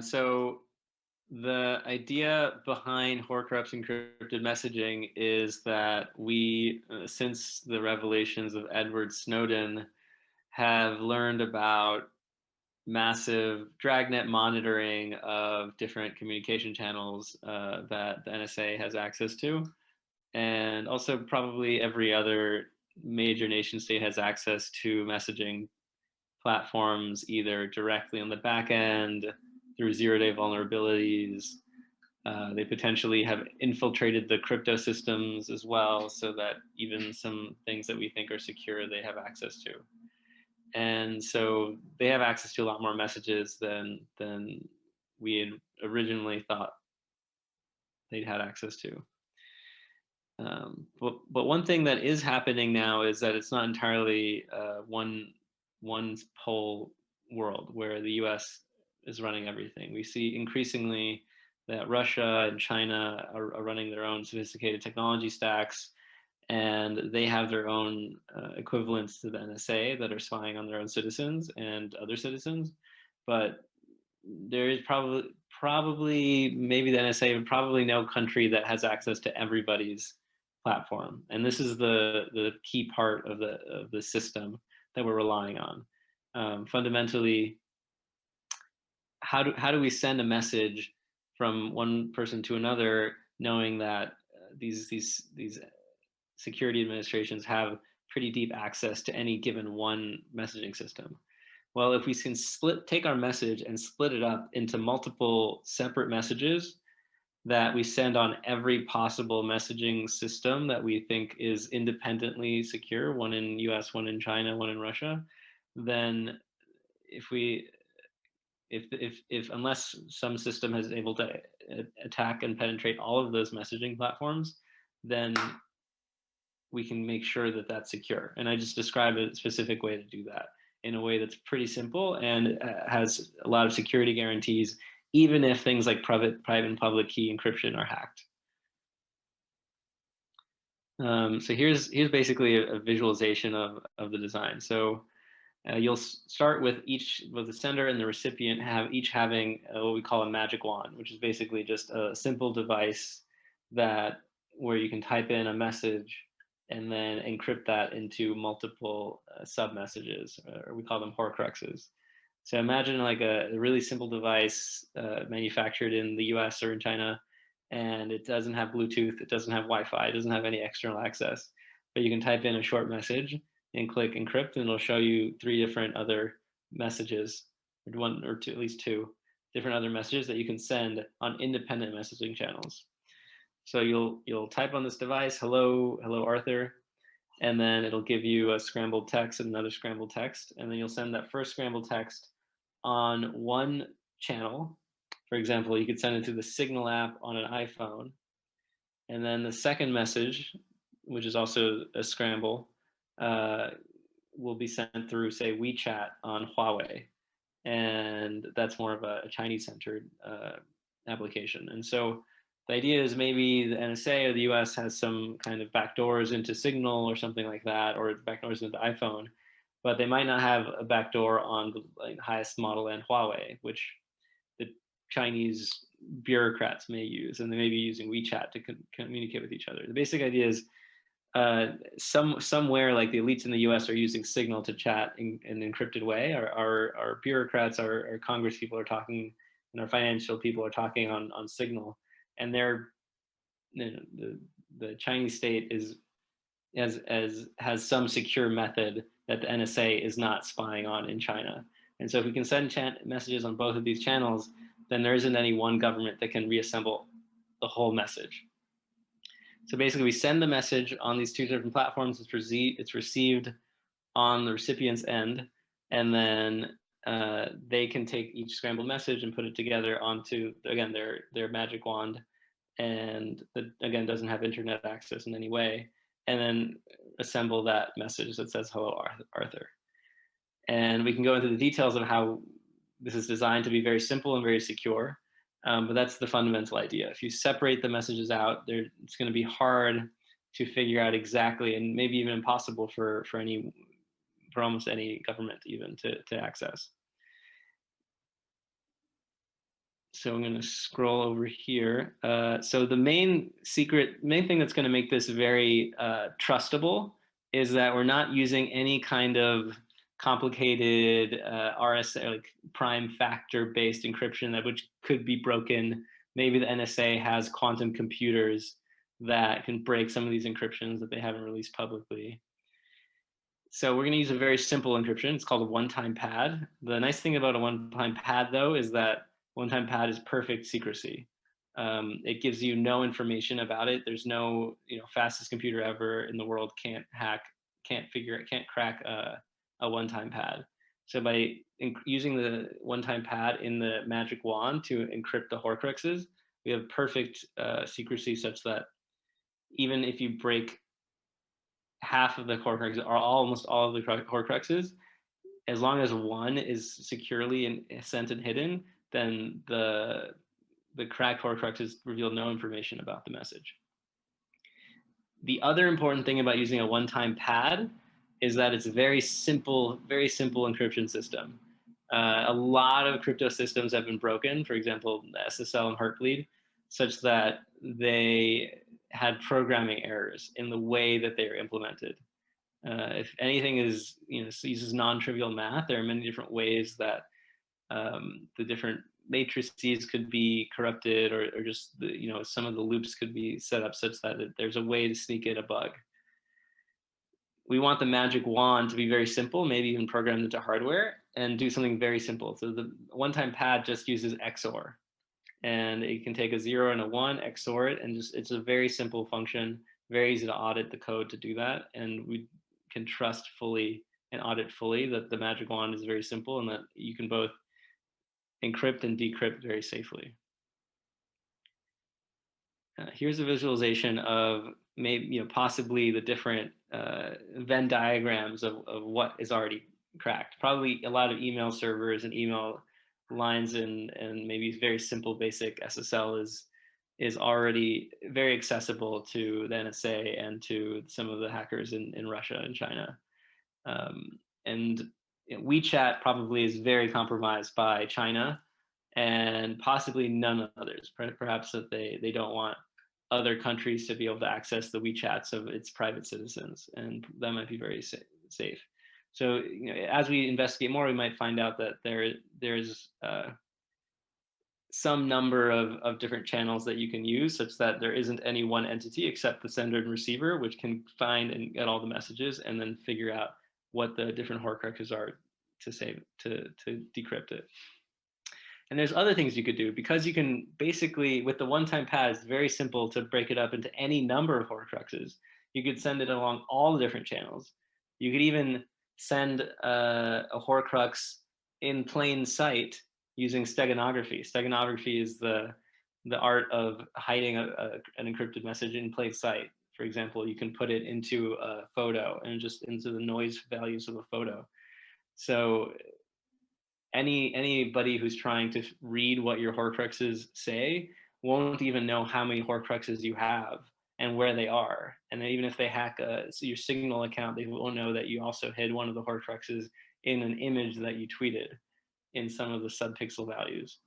So the idea behind Horcrux encrypted messaging is that since the revelations of Edward Snowden, have learned about massive dragnet monitoring of different communication channels that the NSA has access to, and also probably every other major nation state has access to messaging platforms either directly on the back end through zero-day vulnerabilities. They potentially have infiltrated the crypto systems as well, so that even some things that we think are secure, they have access to. And so they have access to a lot more messages than we had originally thought they'd had access to. But one thing that is happening now is that it's not entirely one pole world where the U.S. is running everything. We see increasingly that Russia and China are running their own sophisticated technology stacks, and they have their own equivalents to the NSA that are spying on their own citizens and other citizens. But there is probably maybe the NSA, but probably no country that has access to everybody's platform. And this is the key part of the system that we're relying on. Fundamentally, how do we send a message from one person to another, knowing that these security administrations have pretty deep access to any given one messaging system? Well, if we can take our message and split it up into multiple separate messages that we send on every possible messaging system that we think is independently secure, one in US, one in China, one in Russia, then if unless some system is able to attack and penetrate all of those messaging platforms, then we can make sure that that's secure. And I just described a specific way to do that in a way that's pretty simple and has a lot of security guarantees, even if things like private and public key encryption are hacked. So here's basically a visualization of the design. So you'll start with the sender and the recipient each having what we call a magic wand, which is basically just a simple device where you can type in a message and then encrypt that into multiple sub messages, or we call them Horcruxes. So imagine like a really simple device manufactured in the US or in China, and it doesn't have Bluetooth, it doesn't have Wi-Fi, it doesn't have any external access, but you can type in a short message and click encrypt, and it'll show you 3 different other messages, or one or two, at least 2 different other messages that you can send on independent messaging channels. So you'll type on this device, hello Arthur, and then it'll give you a scrambled text and another scrambled text, and then you'll send that first scrambled text on one channel. For example, you could send it to the Signal app on an iPhone, and then the second message, which is also a scramble, will be sent through, say, WeChat on Huawei, and that's more of a Chinese-centered application. And so the idea is maybe the NSA or the US has some kind of backdoors into Signal or something like that, or backdoors into iPhone, but they might not have a backdoor on the highest model end Huawei, which the Chinese bureaucrats may use, and they may be using WeChat to communicate with each other. The basic idea is somewhere like the elites in the US are using Signal to chat in an encrypted way. Our bureaucrats, our Congress people are talking, and our financial people are talking on Signal. And the Chinese state has some secure method that the NSA is not spying on in China. And so if we can send messages on both of these channels, then there isn't any one government that can reassemble the whole message. So basically, we send the message on these 2 different platforms. It's received on the recipient's end, and then they can take each scrambled message and put it together onto, again, their magic wand, and that, again, doesn't have internet access in any way, and then assemble that message that says, hello, Arthur. And we can go into the details of how this is designed to be very simple and very secure. But that's the fundamental idea. If you separate the messages out, it's going to be hard to figure out exactly, and maybe even impossible for almost any government even to access. So I'm going to scroll over here. So the main thing that's going to make this very trustable is that we're not using any kind of complicated RSA, like prime factor based encryption that which could be broken. Maybe the NSA has quantum computers that can break some of these encryptions that they haven't released publicly. So we're going to use a very simple encryption. It's called a one-time pad. The nice thing about a one-time pad, though, is that one-time pad is perfect secrecy. It gives you no information about it. There's no, fastest computer ever in the world can't crack a one-time pad. So by using the one-time pad in the magic wand to encrypt the Horcruxes, we have perfect secrecy such that even if you break half of the Horcruxes or almost all of the Horcruxes, as long as one is securely sent and hidden, then the cracked Horcruxes reveal no information about the message. The other important thing about using a one-time pad is that it's a very simple encryption system. A lot of crypto systems have been broken, for example, SSL and Heartbleed, such that they had programming errors in the way that they are implemented. If anything uses non-trivial math, there are many different ways that the different matrices could be corrupted, or just some of the loops could be set up such that there's a way to sneak in a bug. We want the magic wand to be very simple, maybe even programmed into hardware and do something very simple. So the one-time pad just uses XOR, and it can take a 0 and a 1, XOR it, and it's a very simple function, very easy to audit the code to do that, and we can trust fully and audit fully that the magic wand is very simple and that you can both encrypt and decrypt very safely. Here's a visualization of maybe possibly the different Venn diagrams of what is already cracked. Probably a lot of email servers and email lines and maybe very simple basic SSL is already very accessible to the NSA and to some of the hackers in Russia and China. And WeChat probably is very compromised by China and possibly none others. Perhaps that they don't want other countries to be able to access the WeChats of its private citizens, and that might be very safe. So as we investigate more, we might find out that there's some number of different channels that you can use, such that there isn't any one entity except the sender and receiver, which can find and get all the messages and then figure out what the different Horcruxes are to decrypt it. And there's other things you could do, because you can basically, with the one-time pad, it's very simple to break it up into any number of Horcruxes. You could send it along all the different channels. You could even send a Horcrux in plain sight using steganography. Steganography is the art of hiding an encrypted message in plain sight. For example, you can put it into a photo and just into the noise values of a photo. So anybody who's trying to read what your Horcruxes say won't even know how many Horcruxes you have and where they are. And even if they hack your Signal account, they won't know that you also hid one of the Horcruxes in an image that you tweeted in some of the subpixel values.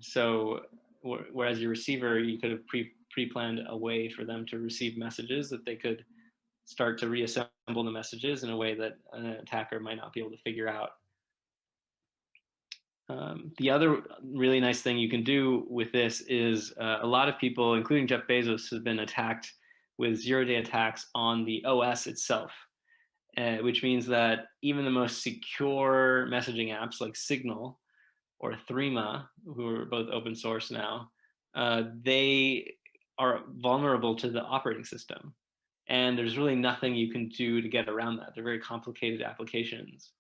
So whereas your receiver, you could have pre-planned a way for them to receive messages that they could start to reassemble the messages in a way that an attacker might not be able to figure out. The other really nice thing you can do with this is a lot of people, including Jeff Bezos, have been attacked with zero-day attacks on the OS itself, which means that even the most secure messaging apps like Signal or Threema, who are both open source now, they are vulnerable to the operating system. And there's really nothing you can do to get around that. They're very complicated applications.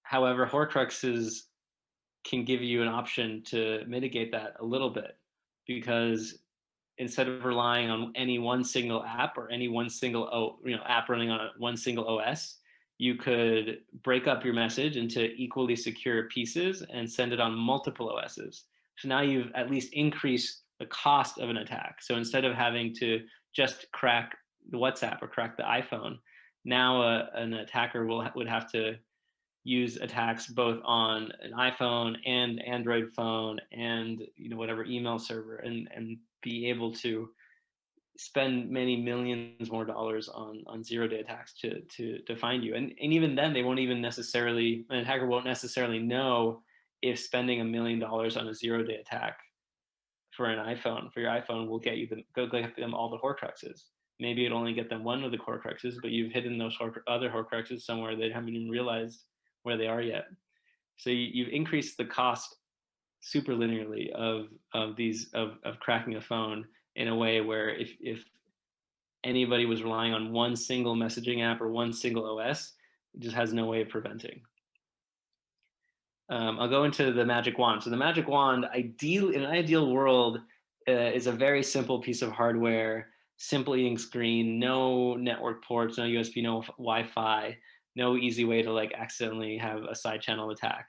However, Horcruxes can give you an option to mitigate that a little bit, because instead of relying on any one single app or any one single app running on one single OS, you could break up your message into equally secure pieces and send it on multiple OSs. So now you've at least increased the cost of an attack. So instead of having to just crack the WhatsApp or crack the iPhone, now an attacker would have to use attacks both on an iPhone and Android phone and whatever email server, and be able to spend many millions more dollars on 0-day attacks to find you. And even then, they won't even necessarily, an attacker won't necessarily know if spending $1 million on a 0-day attack for your iPhone will get you go get them all the Horcruxes. Maybe it'll only get them one of the Horcruxes, but you've hidden those other Horcruxes somewhere they haven't even realized where they are yet. So you've increased the cost super linearly of cracking a phone in a way where if anybody was relying on one single messaging app or one single OS, it just has no way of preventing. I'll go into the magic wand. So the magic wand, in an ideal world, is a very simple piece of hardware, simple eating screen, no network ports, no USB, no Wi-Fi, no easy way to like accidentally have a side channel attack.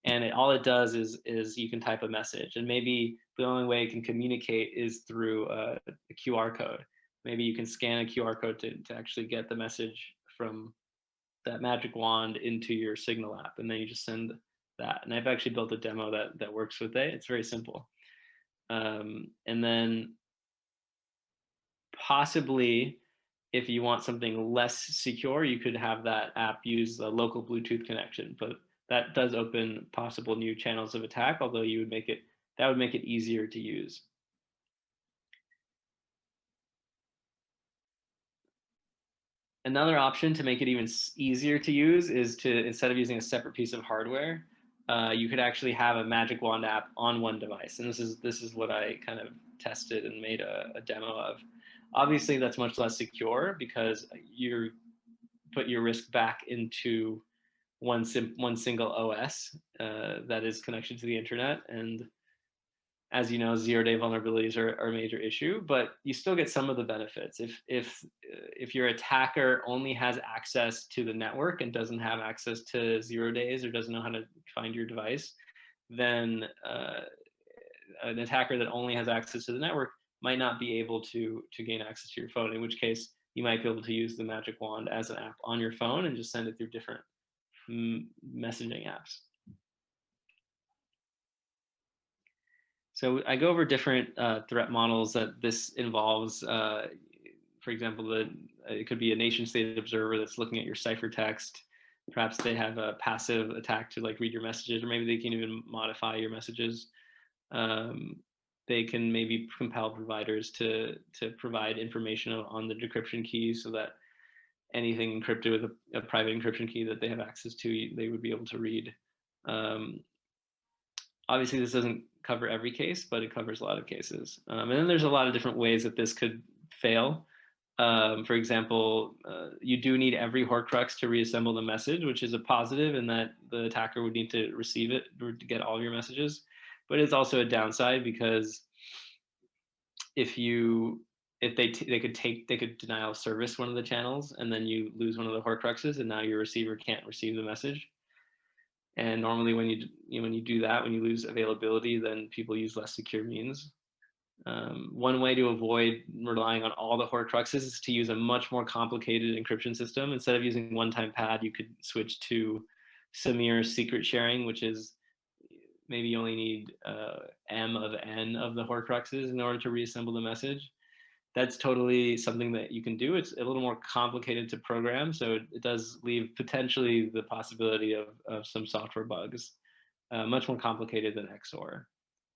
And all it does is you can type a message, and maybe the only way it can communicate is through a QR code. Maybe you can scan a QR code to actually get the message from that magic wand into your Signal app, and then you just send that. And I've actually built a demo that works with it. It's very simple. And then possibly, if you want something less secure, you could have that app use a local Bluetooth connection, but that does open possible new channels of attack, although that would make it easier to use. Another option to make it even easier to use is to, instead of using a separate piece of hardware, you could actually have a magic wand app on one device. And this is what I kind of tested and made a demo of. Obviously, that's much less secure because you put your risk back into one single OS that is connected to the internet. And as you know, 0-day vulnerabilities are a major issue, but you still get some of the benefits. If your attacker only has access to the network and doesn't have access to 0 days or doesn't know how to find your device, then an attacker that only has access to the network might not be able to gain access to your phone, in which case you might be able to use the magic wand as an app on your phone and just send it through different messaging apps. So I go over different threat models that this involves. For example, it could be a nation state observer that's looking at your ciphertext. Perhaps they have a passive attack to like read your messages, or maybe they can even modify your messages. They can maybe compel providers to provide information on the decryption key so that anything encrypted with a private encryption key that they have access to, they would be able to read. Obviously, this doesn't cover every case, but it covers a lot of cases. And then there's a lot of different ways that this could fail. For example, you do need every Horcrux to reassemble the message, which is a positive in that the attacker would need to receive it or to get all of your messages. But it's also a downside because they could denial of service one of the channels, and then you lose one of the Horcruxes, and now your receiver can't receive the message. And normally when you do that, when you lose availability, then people use less secure means. One way to avoid relying on all the Horcruxes is to use a much more complicated encryption system. Instead of using one-time pad, you could switch to Samir secret sharing, which is maybe you only need M of N of the Horcruxes in order to reassemble the message. That's totally something that you can do. It's a little more complicated to program, so it does leave potentially the possibility of some software bugs, much more complicated than XOR.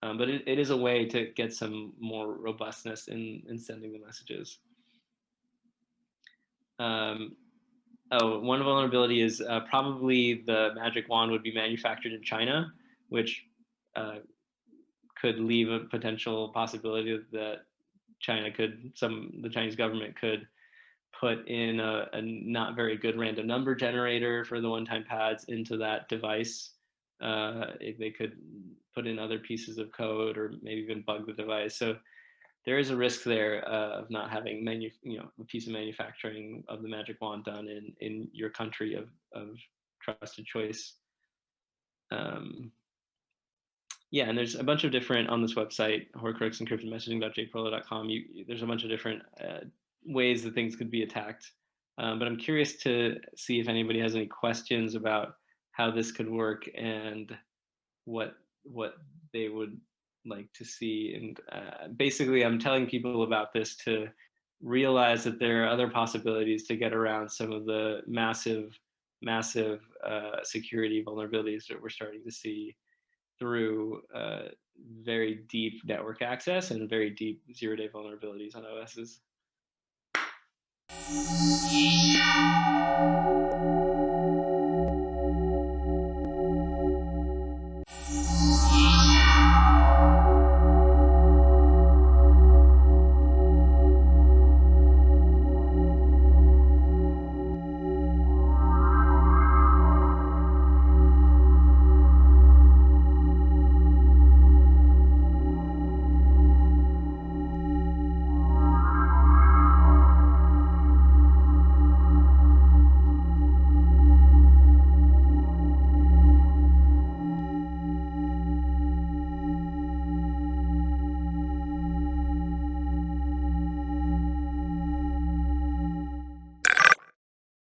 But it is a way to get some more robustness in sending the messages. One vulnerability is probably the magic wand would be manufactured in China, which could leave a potential possibility that the Chinese government could put in a not very good random number generator for the one-time pads into that device. If they could put in other pieces of code or maybe even bug the device. So there is a risk there of not having a piece of manufacturing of the magic wand done in your country of trusted choice. Yeah, and there's a bunch of different on this website, Horcrux encrypted messaging.jprolo.com. There's a bunch of different ways that things could be attacked. But I'm curious to see if anybody has any questions about how this could work and what what they would like to see. And basically, I'm telling people about this to realize that there are other possibilities to get around some of the massive security vulnerabilities that we're starting to see through very deep network access and very deep zero-day vulnerabilities on OSs.